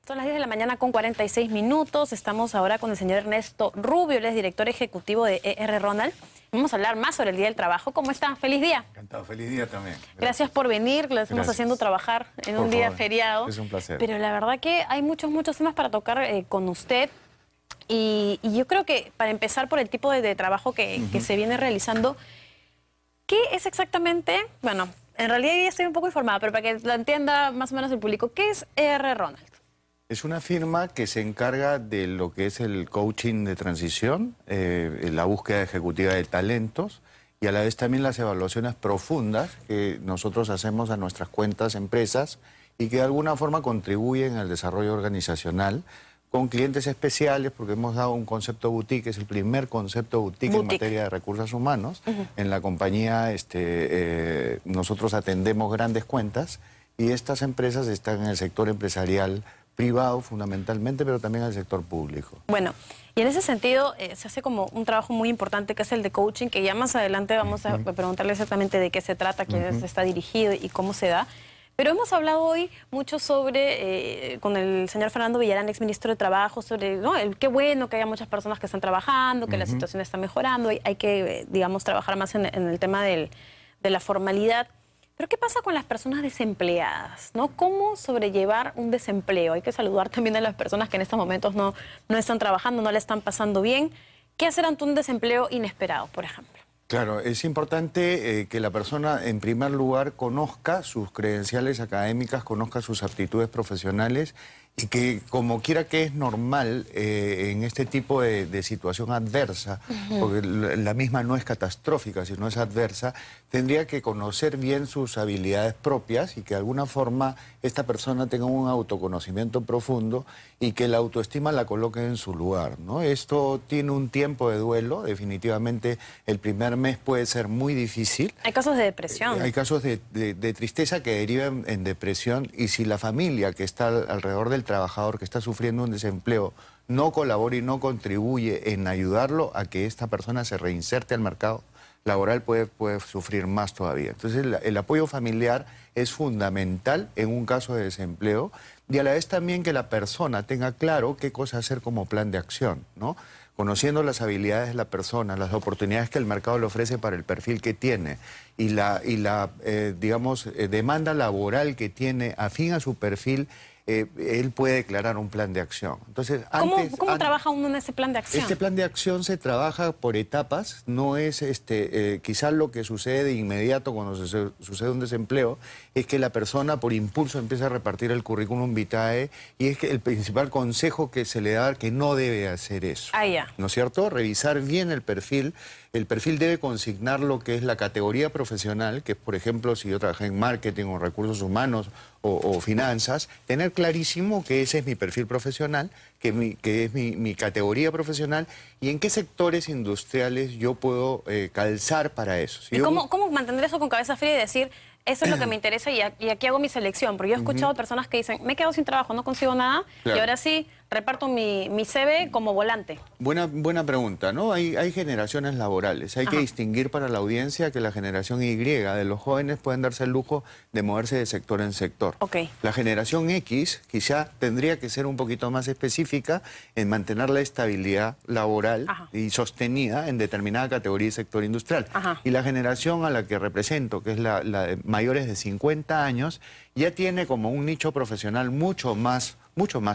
Son las 10 de la mañana con 46 minutos. Estamos ahora con el señor Ernesto Rubio, él es director ejecutivo de ER Ronald. Vamos a hablar más sobre el Día del Trabajo. ¿Cómo está? ¡Feliz día! Encantado, feliz día también. Gracias por venir, lo estamos haciendo trabajar en un día feriado. Es un placer. Pero la verdad que hay muchos temas para tocar con usted. Y yo creo que para empezar por el tipo de trabajo que se viene realizando, ¿qué es exactamente? Bueno, en realidad ya estoy un poco informada, pero para que lo entienda más o menos el público, ¿qué es ER Ronald? Es una firma que se encarga de lo que es el coaching de transición, la búsqueda ejecutiva de talentos y a la vez también las evaluaciones profundas que nosotros hacemos a nuestras cuentas, empresas, y que de alguna forma contribuyen al desarrollo organizacional con clientes especiales, porque hemos dado un concepto boutique, es el primer concepto boutique en materia de recursos humanos. En la compañía nosotros atendemos grandes cuentas y estas empresas están en el sector empresarial privado fundamentalmente, pero también al sector público. Bueno, y en ese sentido se hace como un trabajo muy importante que es el de coaching, que ya más adelante vamos a preguntarle exactamente de qué se trata, quién está dirigido y cómo se da. Pero hemos hablado hoy mucho sobre, con el señor Fernando Villarán, exministro de Trabajo, sobre qué bueno que haya muchas personas que están trabajando, que la situación está mejorando, hay que, digamos, trabajar más en el tema de la formalidad. Pero ¿qué pasa con las personas desempleadas, ¿no? ¿Cómo sobrellevar un desempleo? Hay que saludar también a las personas que en estos momentos no están trabajando, no la están pasando bien. ¿Qué hacer ante un desempleo inesperado, por ejemplo? Claro, es importante que la persona, en primer lugar, conozca sus credenciales académicas, conozca sus aptitudes profesionales y que, como quiera que es normal en este tipo de situación adversa, porque la misma no es catastrófica, sino es adversa, tendría que conocer bien sus habilidades propias y que de alguna forma esta persona tenga un autoconocimiento profundo y que la autoestima la coloque en su lugar, ¿no? Esto tiene un tiempo de duelo, definitivamente el primer mes puede ser muy difícil. Hay casos de depresión. Hay casos de tristeza que derivan en depresión, y si la familia que está alrededor del trabajador que está sufriendo un desempleo no colabora y no contribuye en ayudarlo a que esta persona se reinserte al mercado laboral, puede sufrir más todavía. Entonces el apoyo familiar es fundamental en un caso de desempleo, y a la vez también que la persona tenga claro qué cosa hacer como plan de acción, ¿no? Conociendo las habilidades de la persona, las oportunidades que el mercado le ofrece para el perfil que tiene y la demanda laboral que tiene afín a su perfil, él puede declarar un plan de acción. Entonces, ¿Cómo trabaja uno en ese plan de acción? Este plan de acción se trabaja por etapas, no es quizás lo que sucede de inmediato cuando sucede un desempleo, es que la persona por impulso empieza a repartir el currículum vitae, y es que el principal consejo que se le da que no debe hacer eso. ¿No es cierto? Revisar bien el perfil. El perfil debe consignar lo que es la categoría profesional, que es, por ejemplo, si yo trabajé en marketing o recursos humanos o finanzas, tener clarísimo que ese es mi perfil profesional, que es mi categoría profesional, y en qué sectores industriales yo puedo calzar para eso. ¿Y cómo mantener eso con cabeza fría y decir, eso es lo que me interesa y aquí hago mi selección? Porque yo he escuchado personas que dicen, me he quedado sin trabajo, no consigo nada, y ahora sí reparto mi CV como volante. Buena pregunta, ¿no? Hay generaciones laborales. Hay que distinguir para la audiencia que la generación Y de los jóvenes pueden darse el lujo de moverse de sector en sector. La generación X quizá tendría que ser un poquito más específica en mantener la estabilidad laboral y sostenida en determinada categoría y sector industrial. Y la generación a la que represento, que es la de mayores de 50 años, ya tiene como un nicho profesional mucho más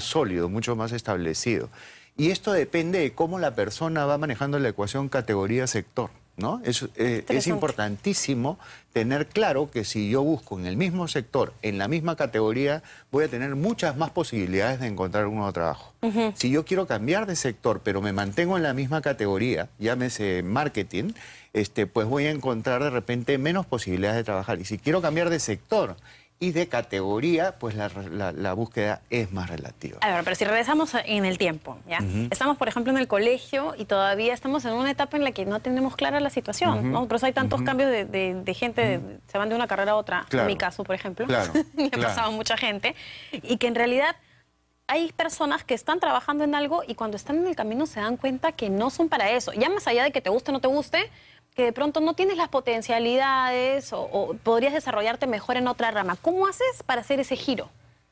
sólido, mucho más establecido. Y esto depende de cómo la persona va manejando la ecuación categoría-sector, ¿no? Es importantísimo tener claro que si yo busco en el mismo sector, en la misma categoría, voy a tener muchas más posibilidades de encontrar un nuevo trabajo. Si yo quiero cambiar de sector, pero me mantengo en la misma categoría, llámese marketing, pues voy a encontrar de repente menos posibilidades de trabajar. Y si quiero cambiar de sector y de categoría, pues la búsqueda es más relativa. A ver, pero si regresamos en el tiempo, ¿ya? Estamos, por ejemplo, en el colegio y todavía estamos en una etapa en la que no tenemos clara la situación, ¿no? Por eso hay tantos cambios de gente, se van de una carrera a otra, en mi caso, por ejemplo. Me ha pasado mucha gente, y que en realidad hay personas que están trabajando en algo y cuando están en el camino se dan cuenta que no son para eso. Ya más allá de que te guste o no te guste, que de pronto no tienes las potencialidades o podrías desarrollarte mejor en otra rama. ¿Cómo haces para hacer ese giro?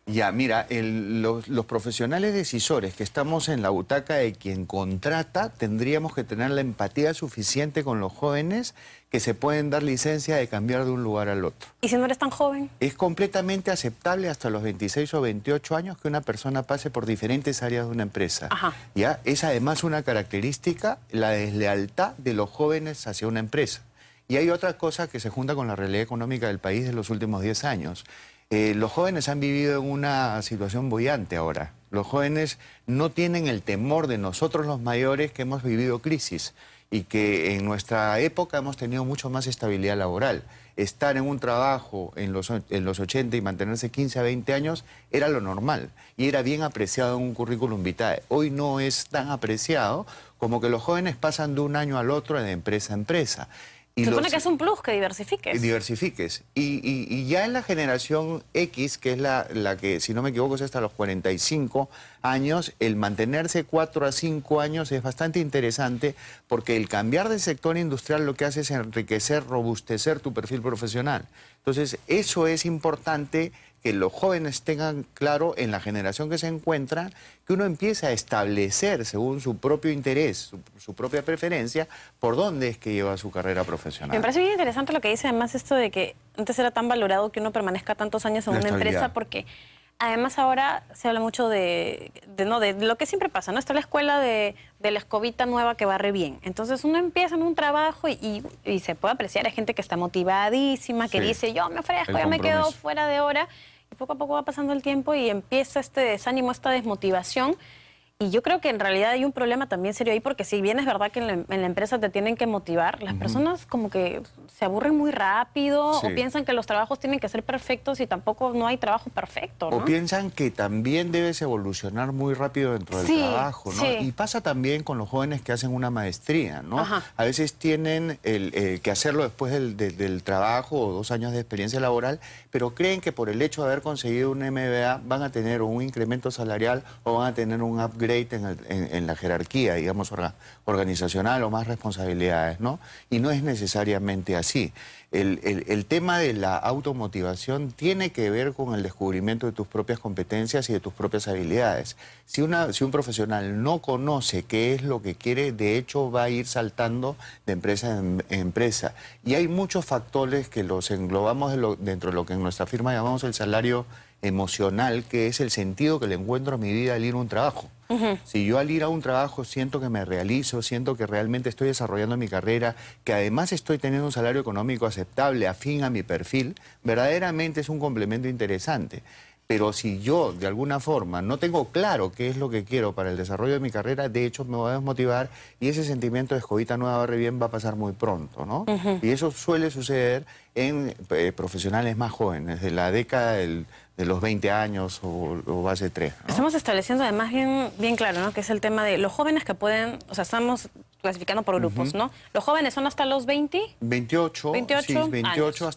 Ya, mira, los profesionales decisores que estamos en la butaca de quien contrata, tendríamos que tener la empatía suficiente con los jóvenes que se pueden dar licencia de cambiar de un lugar al otro. ¿Y si no eres tan joven? Es completamente aceptable hasta los 26 o 28 años que una persona pase por diferentes áreas de una empresa. Ajá. ¿Ya? Es además una característica, la deslealtad de los jóvenes hacia una empresa. Y hay otra cosa que se junta con la realidad económica del país de los últimos 10 años. Los jóvenes han vivido en una situación boyante ahora. Los jóvenes no tienen el temor de nosotros los mayores que hemos vivido crisis y que en nuestra época hemos tenido mucho más estabilidad laboral. Estar en un trabajo en los 80 y mantenerse 15 a 20 años era lo normal y era bien apreciado en un currículum vitae. Hoy no es tan apreciado como que los jóvenes pasan de un año al otro de empresa a empresa. Se supone que es un plus que diversifiques. Diversifiques. Y ya en la generación X, que es la que, si no me equivoco, es hasta los 45 años, el mantenerse 4 a 5 años es bastante interesante porque el cambiar de sector industrial lo que hace es enriquecer, robustecer tu perfil profesional. Entonces, eso es importante que los jóvenes tengan claro en la generación que se encuentra, que uno empieza a establecer según su propio interés, su propia preferencia, por dónde es que lleva su carrera profesional. Me parece bien interesante lo que dice además esto de que antes era tan valorado que uno permanezca tantos años en una empresa porque además ahora se habla mucho de lo que siempre pasa, ¿no? Está la escuela de la escobita nueva que barre bien. Entonces uno empieza en un trabajo y se puede apreciar, hay gente que está motivadísima, que dice yo me ofrezco, yo me quedo fuera de hora. Y poco a poco va pasando el tiempo y empieza este desánimo, esta desmotivación. Y yo creo que en realidad hay un problema también serio ahí, porque si bien es verdad que en la empresa te tienen que motivar, las personas como que se aburren muy rápido o piensan que los trabajos tienen que ser perfectos y tampoco no hay trabajo perfecto, ¿no? O piensan que también debes evolucionar muy rápido dentro del trabajo, ¿no? Y pasa también con los jóvenes que hacen una maestría, ¿no? A veces tienen que hacerlo después del trabajo o 2 años de experiencia laboral, pero creen que por el hecho de haber conseguido un MBA van a tener un incremento salarial o van a tener un upgrade en la jerarquía, digamos, organizacional o más responsabilidades, ¿no? Y no es necesariamente así. El tema de la automotivación tiene que ver con el descubrimiento de tus propias competencias y de tus propias habilidades. Si un profesional no conoce qué es lo que quiere, de hecho va a ir saltando de empresa en empresa. Y hay muchos factores que los englobamos dentro de lo que en nuestra firma llamamos el salario emocional, que es el sentido que le encuentro a mi vida al ir a un trabajo. Si yo al ir a un trabajo siento que me realizo, siento que realmente estoy desarrollando mi carrera, que además estoy teniendo un salario económico aceptable, afín a mi perfil, verdaderamente es un complemento interesante. Pero si yo, de alguna forma, no tengo claro qué es lo que quiero para el desarrollo de mi carrera, de hecho me voy a desmotivar y ese sentimiento de escobita nueva barre bien va a pasar muy pronto, ¿no? Y eso suele suceder en profesionales más jóvenes, de la década de los 20 años o base 3, ¿no? Estamos estableciendo además bien claro, ¿no? Que es el tema de los jóvenes que pueden, o sea, estamos clasificando por grupos, ¿no? Los jóvenes son hasta los 20... 28 sí, 28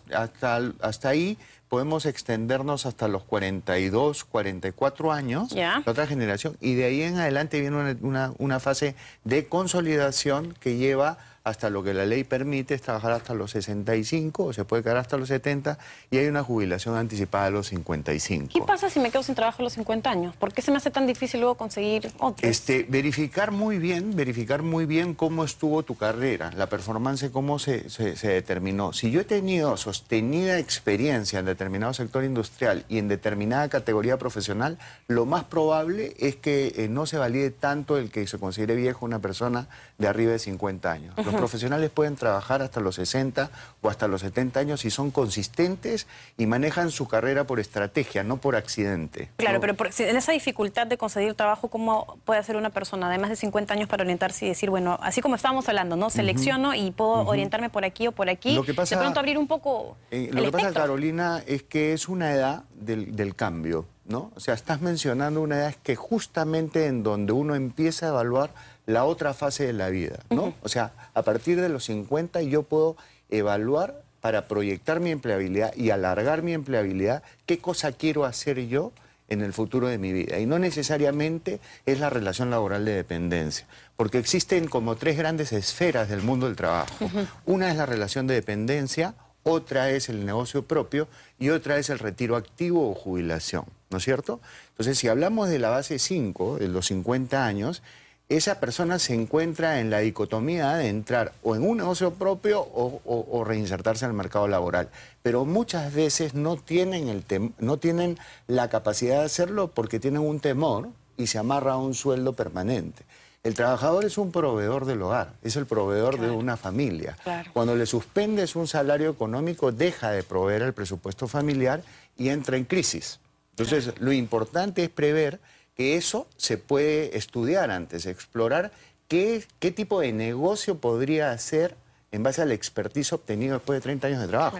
hasta ahí. Podemos extendernos hasta los 42, 44 años, la otra generación, y de ahí en adelante viene una fase de consolidación que lleva hasta lo que la ley permite, es trabajar hasta los 65, o se puede quedar hasta los 70, y hay una jubilación anticipada a los 55. ¿Qué pasa si me quedo sin trabajo a los 50 años? ¿Por qué se me hace tan difícil luego conseguir otros? Verificar muy bien cómo estuvo tu carrera, la performance, cómo se determinó. Si yo he tenido sostenida experiencia en determinado sector industrial y en determinada categoría profesional, lo más probable es que no se valide tanto el que se considere viejo una persona de arriba de 50 años. Los profesionales pueden trabajar hasta los 60 o hasta los 70 años si son consistentes y manejan su carrera por estrategia, no por accidente. Claro, pero en esa dificultad de conseguir trabajo, ¿cómo puede hacer una persona de más de 50 años para orientarse y decir, bueno, así como estábamos hablando, ¿no? Selecciono y puedo orientarme por aquí o por aquí, lo que pasa, de pronto abrir un poco lo que pasa, Carolina, es que es una edad del cambio, ¿no? O sea, estás mencionando una edad que justamente en donde uno empieza a evaluar la otra fase de la vida, ¿no? O sea, a partir de los 50 yo puedo evaluar para proyectar mi empleabilidad y alargar mi empleabilidad, qué cosa quiero hacer yo en el futuro de mi vida. Y no necesariamente es la relación laboral de dependencia, porque existen como 3 grandes esferas del mundo del trabajo. Una es la relación de dependencia, otra es el negocio propio y otra es el retiro activo o jubilación. ¿no es cierto? Entonces, si hablamos de la base 5, de los 50 años, esa persona se encuentra en la dicotomía de entrar o en un negocio propio o reinsertarse en el mercado laboral. Pero muchas veces no tienen, no tienen la capacidad de hacerlo porque tienen un temor y se amarra a un sueldo permanente. El trabajador es un proveedor del hogar, es el proveedor de una familia. Cuando le suspendes un salario económico, deja de proveer el presupuesto familiar y entra en crisis. Entonces, lo importante es prever que eso se puede estudiar antes, explorar qué tipo de negocio podría hacer en base al expertise obtenido después de 30 años de trabajo.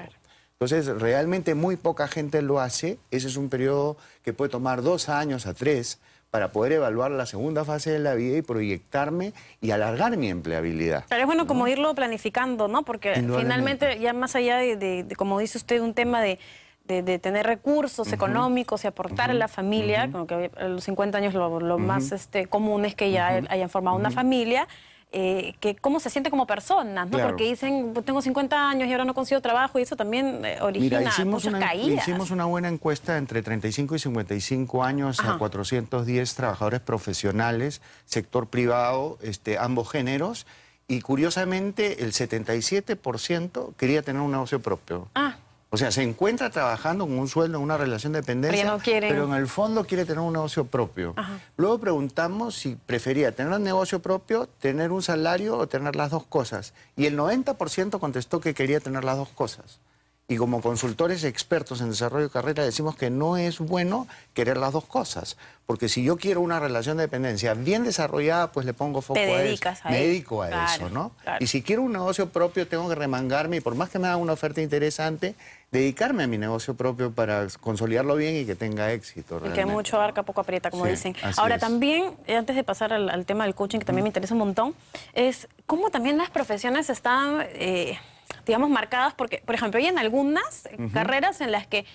Entonces, realmente muy poca gente lo hace. Ese es un periodo que puede tomar 2 años a 3 para poder evaluar la segunda fase de la vida y proyectarme y alargar mi empleabilidad. Pero es bueno como irlo planificando, ¿no? Porque finalmente, ya más allá de como dice usted, un tema de tener recursos económicos y aportar a la familia, como que a los 50 años lo más común es que ya hayan formado una familia, que cómo se siente como personas, ¿no? Porque dicen, tengo 50 años y ahora no consigo trabajo, y eso también origina muchas caídas. Hicimos una buena encuesta entre 35 y 55 años a 410 trabajadores profesionales, sector privado, ambos géneros, y curiosamente el 77% quería tener un negocio propio. O sea, se encuentra trabajando con un sueldo, en una relación de dependencia, pero en el fondo quiere tener un negocio propio. Luego preguntamos si prefería tener un negocio propio, tener un salario o tener las dos cosas. Y el 90% contestó que quería tener las dos cosas. Y como consultores expertos en desarrollo de carrera decimos que no es bueno querer las dos cosas. Porque si yo quiero una relación de dependencia bien desarrollada, pues le pongo foco a eso. Me dedico a eso, ¿no? Y si quiero un negocio propio, tengo que remangarme y por más que me haga una oferta interesante, dedicarme a mi negocio propio para consolidarlo bien y que tenga éxito. Y que mucho abarca, poco aprieta, como dicen. Ahora, también, antes de pasar al tema del coaching, que también me interesa un montón, es cómo también las profesiones están digamos, marcadas, porque, por ejemplo, hay en algunas carreras en las que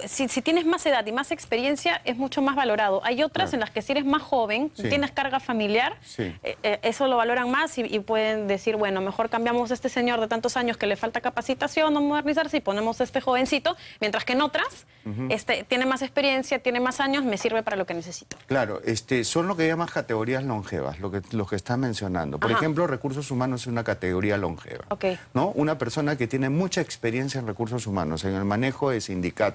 si tienes más edad y más experiencia, es mucho más valorado. Hay otras en las que si eres más joven, tienes carga familiar, eso lo valoran más y pueden decir, bueno, mejor cambiamos a este señor de tantos años que le falta capacitación o modernizarse y ponemos a este jovencito, mientras que en otras tiene más experiencia, tiene más años, me sirve para lo que necesito. Claro, son lo que llaman categorías longevas, lo que están mencionando. Por ejemplo, recursos humanos es una categoría longeva. ¿No? Una persona que tiene mucha experiencia en recursos humanos, en el manejo de sindicatos,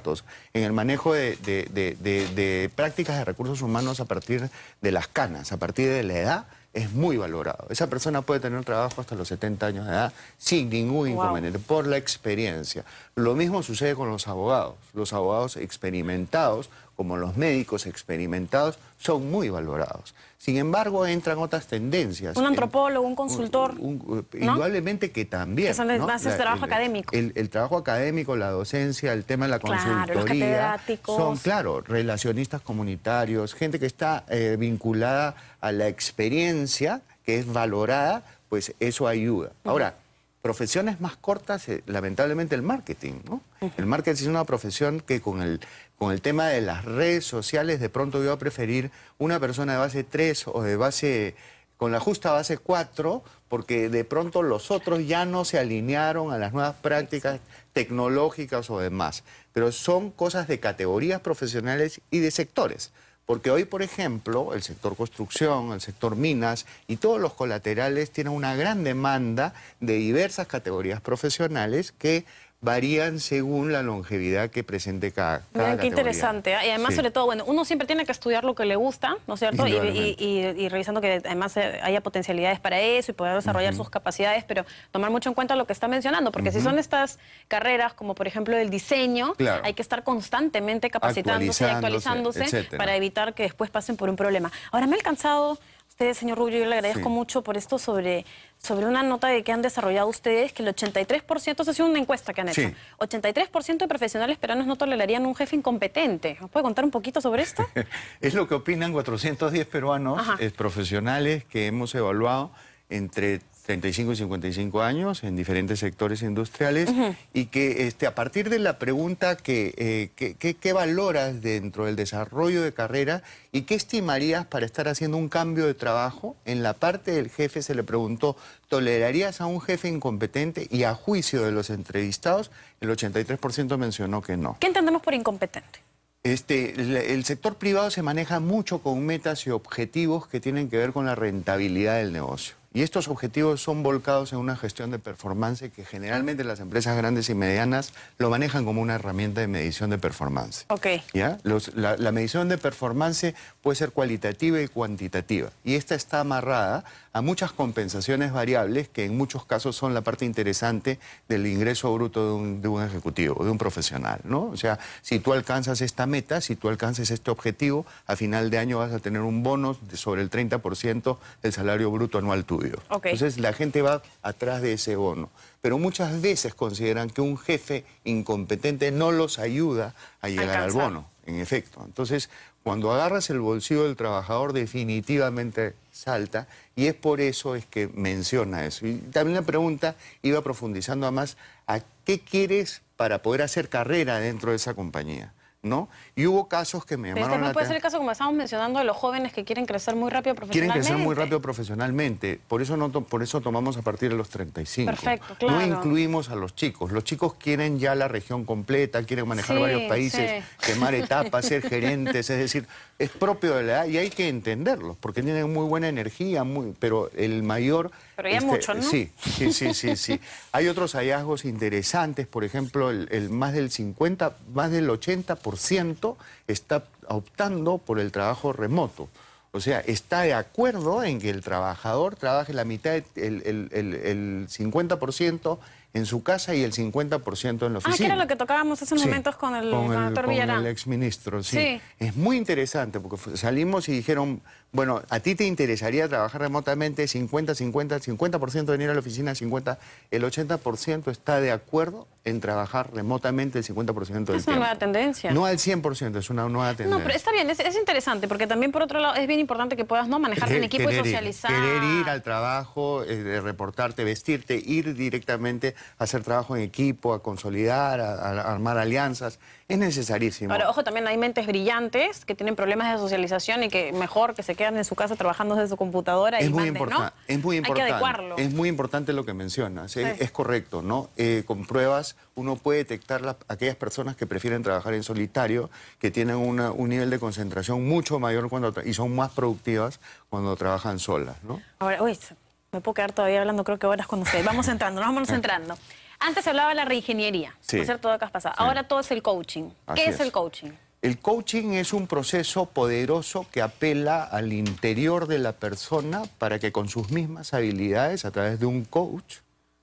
en el manejo de prácticas de recursos humanos a partir de las canas, a partir de la edad, es muy valorado. Esa persona puede tener trabajo hasta los 70 años de edad sin ningún inconveniente, por la experiencia. Lo mismo sucede con los abogados. Los abogados experimentados, como los médicos experimentados, son muy valorados. Sin embargo, entran otras tendencias. Un antropólogo, un consultor. Indudablemente que también. Que son más trabajo académico. El trabajo académico, la docencia, el tema de la consultoría. Los catedráticos. Son, claro, relacionistas comunitarios, gente que está vinculada a la experiencia, que es valorada, pues eso ayuda. Ahora, profesiones más cortas, lamentablemente el marketing, ¿no? El marketing es una profesión que con el tema de las redes sociales, de pronto yo voy a preferir una persona de base 3 o de base, con la justa base 4, porque de pronto los otros ya no se alinearon a las nuevas prácticas tecnológicas o demás. Pero son cosas de categorías profesionales y de sectores. Porque hoy, por ejemplo, el sector construcción, el sector minas y todos los colaterales tienen una gran demanda de diversas categorías profesionales que varían según la longevidad que presente cada categoría. Qué interesante. Y además, sobre todo, bueno, uno siempre tiene que estudiar lo que le gusta, ¿no es cierto? Y revisando que además haya potencialidades para eso y poder desarrollar sus capacidades, pero tomar mucho en cuenta lo que está mencionando, porque si son estas carreras, como por ejemplo el diseño, hay que estar constantemente capacitándose y actualizándose para evitar que después pasen por un problema. Ahora, me ha alcanzado usted, señor Rubio, yo le agradezco mucho por esto sobre una nota que han desarrollado ustedes, que el 83%, esa ha sido una encuesta que han hecho, 83% de profesionales peruanos no tolerarían un jefe incompetente. ¿Nos puede contar un poquito sobre esto? Es lo que opinan 410 peruanos profesionales que hemos evaluado entre 35 y 55 años en diferentes sectores industriales y que a partir de la pregunta ¿qué valoras dentro del desarrollo de carrera y qué estimarías para estar haciendo un cambio de trabajo? En la parte del jefe se le preguntó, ¿tolerarías a un jefe incompetente? Y a juicio de los entrevistados, el 83% mencionó que no. ¿Qué entendemos por incompetente? El sector privado se maneja mucho con metas y objetivos que tienen que ver con la rentabilidad del negocio. Y estos objetivos son volcados en una gestión de performance que generalmente las empresas grandes y medianas lo manejan como una herramienta de medición de performance. ¿Ya? La medición de performance puede ser cualitativa y cuantitativa. Y esta está amarrada a muchas compensaciones variables que en muchos casos son la parte interesante del ingreso bruto de un ejecutivo, de un profesional, ¿no? O sea, si tú alcanzas esta meta, si tú alcanzas este objetivo, a final de año vas a tener un bono sobre el 30% del salario bruto anual tuyo. Entonces la gente va atrás de ese bono. Pero muchas veces consideran que un jefe incompetente no los ayuda a llegar al bono, en efecto. Entonces, cuando agarras el bolsillo del trabajador, definitivamente salta, y es por eso es que menciona eso. Y también la pregunta iba profundizando a más a qué quieres para poder hacer carrera dentro de esa compañía, ¿no? Y hubo casos que me llamaron la atención. Pero puede ser el caso, como estamos mencionando, de los jóvenes que quieren crecer muy rápido profesionalmente. Quieren crecer muy rápido profesionalmente. Por eso tomamos a partir de los 35. Perfecto, claro. No incluimos a los chicos. Los chicos quieren ya la región completa, quieren manejar varios países, quemar etapas, ser gerentes. Es decir, es propio de la edad y hay que entenderlos porque tienen muy buena energía, pero el mayor... Pero ya mucho, ¿no? Sí. Hay otros hallazgos interesantes, por ejemplo, más del 80% está optando por el trabajo remoto. O sea, está de acuerdo en que el trabajador trabaje la mitad, el 50% en su casa y el 50% en la oficina. Que era lo que tocábamos hace unos momentos con el doctor Villarán. Con el exministro, sí. Es muy interesante porque salimos y dijeron, bueno, ¿a ti te interesaría trabajar remotamente 50% venir a la oficina, 50%? El 80% está de acuerdo en trabajar remotamente el 50% del tiempo. Es una nueva tendencia. No al 100%, es una nueva tendencia. No, pero está bien, es interesante porque también por otro lado es bien importante que puedas manejarte en equipo y socializar. Querer ir al trabajo, reportarte, vestirte, ir directamente a hacer trabajo en equipo, a consolidar, a armar alianzas. Es necesarísimo. Ahora, ojo, también hay mentes brillantes que tienen problemas de socialización y que mejor que se quedan en su casa trabajando desde su computadora y manden, ¿no? Es muy importante. Hay que adecuarlo. Es muy importante lo que mencionas. Es correcto, ¿no? Con pruebas uno puede detectar aquellas personas que prefieren trabajar en solitario, que tienen un nivel de concentración mucho mayor y son más productivas cuando trabajan solas, ¿no? Ahora, uy, me puedo quedar todavía hablando, creo que horas con ustedes. Vamos entrando, vamos entrando. Antes se hablaba de la reingeniería, ¿no es cierto? Todo pasado. Ahora todo es el coaching. ¿Qué es el coaching? El coaching es un proceso poderoso que apela al interior de la persona para que con sus mismas habilidades, a través de un coach,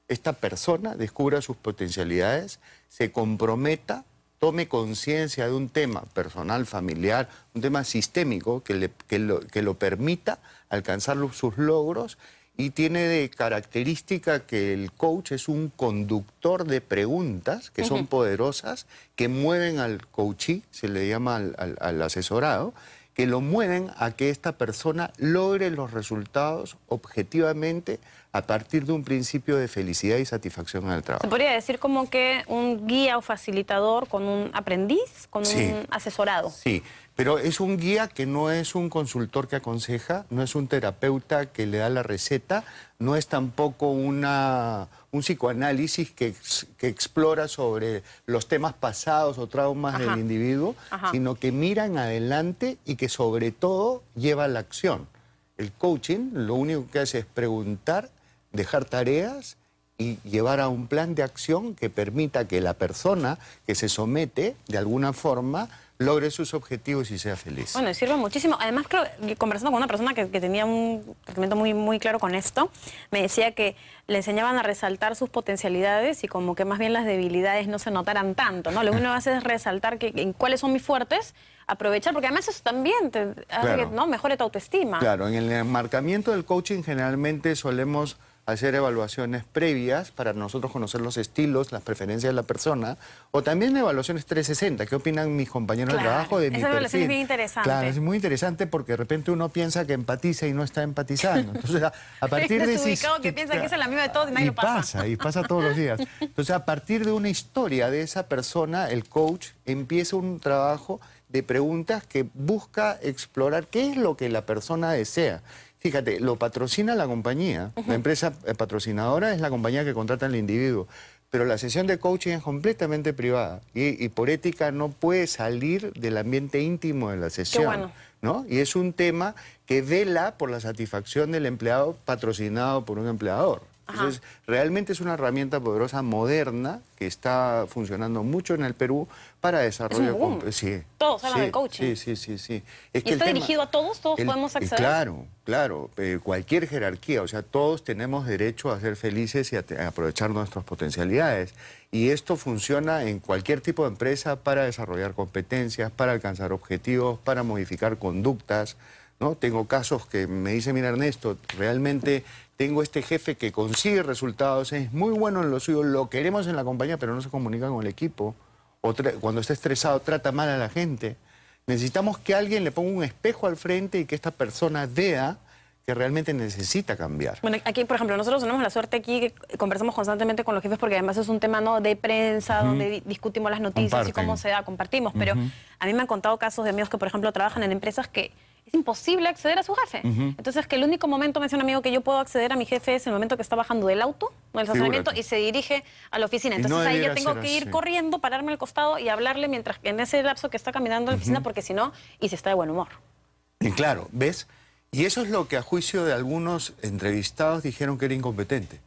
esta persona descubra sus potencialidades, se comprometa, tome conciencia de un tema personal, familiar, un tema sistémico que lo permita alcanzar sus logros. Y tiene de característica que el coach es un conductor de preguntas que son poderosas, que mueven al coachee, se le llama al asesorado, que lo mueven a que esta persona logre los resultados objetivamente a partir de un principio de felicidad y satisfacción en el trabajo. ¿Se podría decir como que un guía o facilitador con un aprendiz, con un asesorado? Sí, pero es un guía que no es un consultor que aconseja, no es un terapeuta que le da la receta, no es tampoco un psicoanálisis que explora sobre los temas pasados o traumas del individuo, sino que mira en adelante y que sobre todo lleva a la acción. El coaching lo único que hace es preguntar, dejar tareas y llevar a un plan de acción que permita que la persona que se somete, de alguna forma, logre sus objetivos y sea feliz. Bueno, sirve muchísimo. Además, creo, conversando con una persona que tenía un tratamiento muy claro con esto, me decía que le enseñaban a resaltar sus potencialidades y como que más bien las debilidades no se notaran tanto, ¿no? Lo que uno hace es resaltar en cuáles son mis fuertes, aprovechar, porque además eso también te hace que mejore tu autoestima. Claro, en el enmarcamiento del coaching generalmente solemos hacer evaluaciones previas para nosotros conocer los estilos, las preferencias de la persona, o también evaluaciones 360. ¿Qué opinan mis compañeros de trabajo de mi perfil? Esa evaluación es bien interesante. Claro, es muy interesante porque de repente uno piensa que empatiza y no está empatizando. Entonces, a partir de que piensa que es la misma de todos y nadie lo pasa. Y pasa todos los días. Entonces, a partir de una historia de esa persona, el coach empieza un trabajo de preguntas que busca explorar qué es lo que la persona desea. Fíjate, lo patrocina la compañía. La empresa patrocinadora es la compañía que contrata al individuo. pero la sesión de coaching es completamente privada y por ética no puede salir del ambiente íntimo de la sesión. Qué bueno. ¿No? Y es un tema que vela por la satisfacción del empleado patrocinado por un empleador. Entonces, realmente es una herramienta poderosa, moderna, que está funcionando mucho en el Perú para desarrollo. Es un boom. Sí. Todos hablan de coaching. Sí. ¿Y está dirigido a todos? ¿Todos podemos acceder? Claro. Cualquier jerarquía, o sea, todos tenemos derecho a ser felices y a aprovechar nuestras potencialidades. Y esto funciona en cualquier tipo de empresa para desarrollar competencias, para alcanzar objetivos, para modificar conductas, ¿no? Tengo casos que me dicen, mira Ernesto, realmente tengo este jefe que consigue resultados, es muy bueno en lo suyo, lo queremos en la compañía, pero no se comunica con el equipo. O cuando está estresado trata mal a la gente. Necesitamos que alguien le ponga un espejo al frente y que esta persona vea que realmente necesita cambiar. Bueno, aquí, por ejemplo, nosotros tenemos la suerte aquí que conversamos constantemente con los jefes porque además es un tema, ¿no?, de prensa, donde discutimos las noticias y cómo se da, compartimos. Pero a mí me han contado casos de amigos que, por ejemplo, trabajan en empresas que es imposible acceder a su jefe. Entonces, que el único momento, me dice un amigo, que yo puedo acceder a mi jefe es el momento que está bajando del auto, del estacionamiento, y se dirige a la oficina. Entonces ahí ya tengo que ir corriendo, pararme al costado y hablarle mientras en ese lapso que está caminando a la oficina, porque si no, y se está de buen humor. Y claro, ¿ves? Y eso es lo que a juicio de algunos entrevistados dijeron que era incompetente.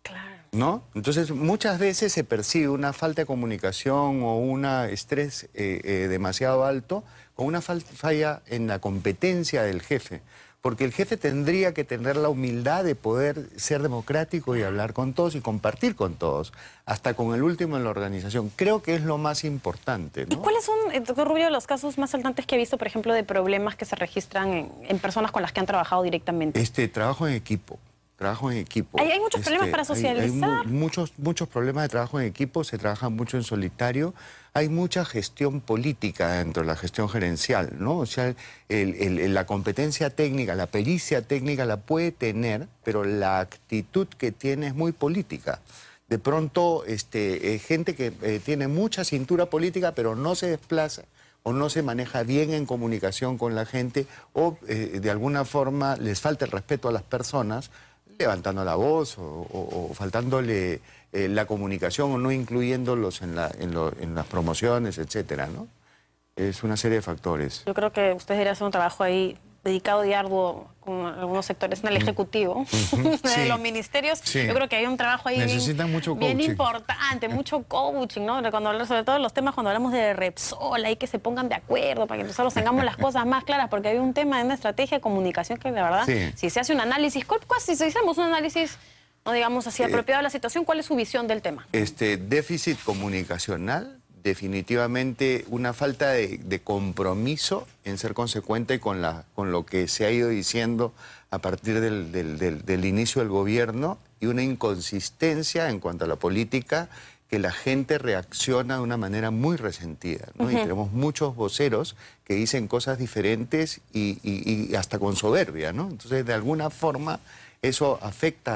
Claro. ¿No? Entonces, muchas veces se percibe una falta de comunicación o un estrés demasiado alto con una falla en la competencia del jefe. Porque el jefe tendría que tener la humildad de poder ser democrático y hablar con todos y compartir con todos, hasta con el último en la organización. Creo que es lo más importante, ¿no? ¿Y cuáles son, doctor Rubio, los casos más saltantes que ha visto, por ejemplo, de problemas que se registran en personas con las que han trabajado directamente? Trabajo en equipo. Trabajo en equipo. ¿Hay muchos problemas para socializar? Hay muchos problemas de trabajo en equipo, se trabaja mucho en solitario. Hay mucha gestión política dentro de la gestión gerencial, ¿no? O sea, la competencia técnica, la pericia técnica la puede tener, pero la actitud que tiene es muy política. De pronto, gente que tiene mucha cintura política, pero no se desplaza o no se maneja bien en comunicación con la gente, o de alguna forma les falta el respeto a las personas, levantando la voz o faltándole la comunicación o no incluyéndolos en las promociones, etcétera, ¿no? Es una serie de factores. Yo creo que usted debería hacer un trabajo ahí dedicado y arduo con algunos sectores en el Ejecutivo, de los ministerios. Sí. Yo creo que hay un trabajo ahí bien importante, mucho coaching, ¿no? Cuando hablamos, sobre todo los temas cuando hablamos de Repsol, ahí que se pongan de acuerdo para que nosotros tengamos las cosas más claras, porque hay un tema de una estrategia de comunicación que, de verdad, si se hace un análisis, si hiciéramos un análisis, no digamos así, apropiado a la situación, ¿cuál es su visión del tema? Déficit comunicacional, definitivamente una falta de compromiso en ser consecuente con lo que se ha ido diciendo a partir del inicio del gobierno, y una inconsistencia en cuanto a la política, que la gente reacciona de una manera muy resentida, ¿no? Y tenemos muchos voceros que dicen cosas diferentes y hasta con soberbia, ¿no? Entonces, de alguna forma, eso afecta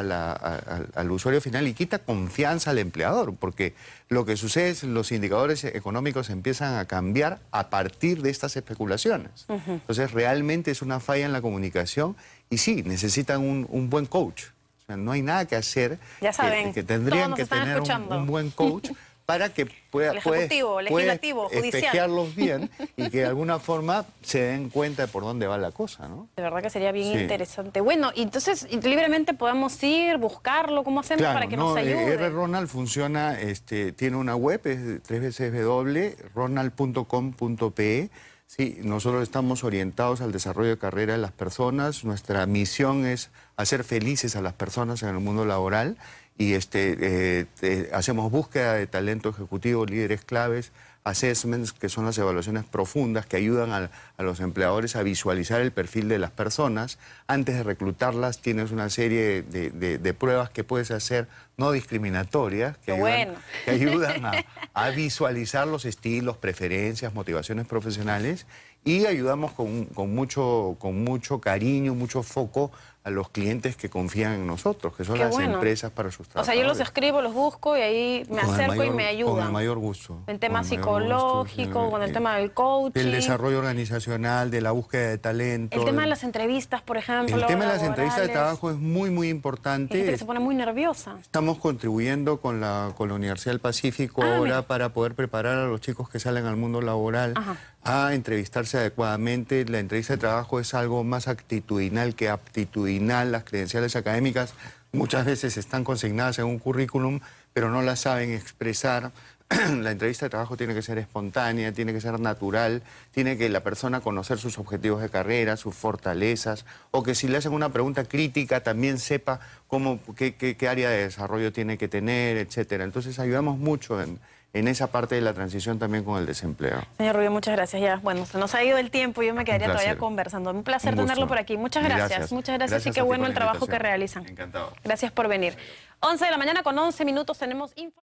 al usuario final y quita confianza al empleador, porque lo que sucede es que los indicadores económicos empiezan a cambiar a partir de estas especulaciones. Entonces, realmente es una falla en la comunicación y sí, necesitan un buen coach. O sea, no hay nada que hacer. Ya saben, que tendrían que tener un buen coach para que pueda legislativo, judicial, espejearlos bien y que de alguna forma se den cuenta de por dónde va la cosa, ¿no? De verdad que sería bien interesante. Bueno, y entonces libremente podemos ir, buscarlo, ¿cómo hacemos para que nos ayude? R-Ronald funciona, tiene una web, es www.ronald.com.pe. Sí, nosotros estamos orientados al desarrollo de carrera de las personas. Nuestra misión es hacer felices a las personas en el mundo laboral y hacemos búsqueda de talento ejecutivo, líderes claves, assessments, que son las evaluaciones profundas que ayudan a los empleadores a visualizar el perfil de las personas. Antes de reclutarlas tienes una serie de pruebas que puedes hacer no discriminatorias, que ayudan a visualizar los estilos, preferencias, motivaciones profesionales, y ayudamos con mucho cariño, mucho foco a los clientes que confían en nosotros, que son las empresas para sus trabajadores. O sea, yo los escribo, los busco y ahí me acerco y me ayudan. Con el mayor gusto. El tema psicológico, con el tema del coaching. Del desarrollo organizacional, de la búsqueda de talento. El tema de las entrevistas, por ejemplo. El tema de las entrevistas de trabajo es muy, muy importante. Hay gente que se pone muy nerviosa. Estamos contribuyendo con la Universidad del Pacífico ahora para poder preparar a los chicos que salen al mundo laboral a entrevistarse adecuadamente. La entrevista de trabajo es algo más actitudinal que aptitudinal. Las credenciales académicas muchas veces están consignadas en un currículum, pero no las saben expresar. La entrevista de trabajo tiene que ser espontánea, tiene que ser natural, tiene que la persona conocer sus objetivos de carrera, sus fortalezas, o que si le hacen una pregunta crítica también sepa qué área de desarrollo tiene que tener, etcétera. Entonces ayudamos mucho en esa parte de la transición también con el desempleo. Señor Rubio, muchas gracias. Ya, bueno, se nos ha ido el tiempo y yo me quedaría todavía conversando. Un placer tenerlo por aquí. Muchas gracias. Muchas gracias y qué bueno el trabajo que realizan. Encantado. Gracias por venir. 11 de la mañana con 11 minutos tenemos info.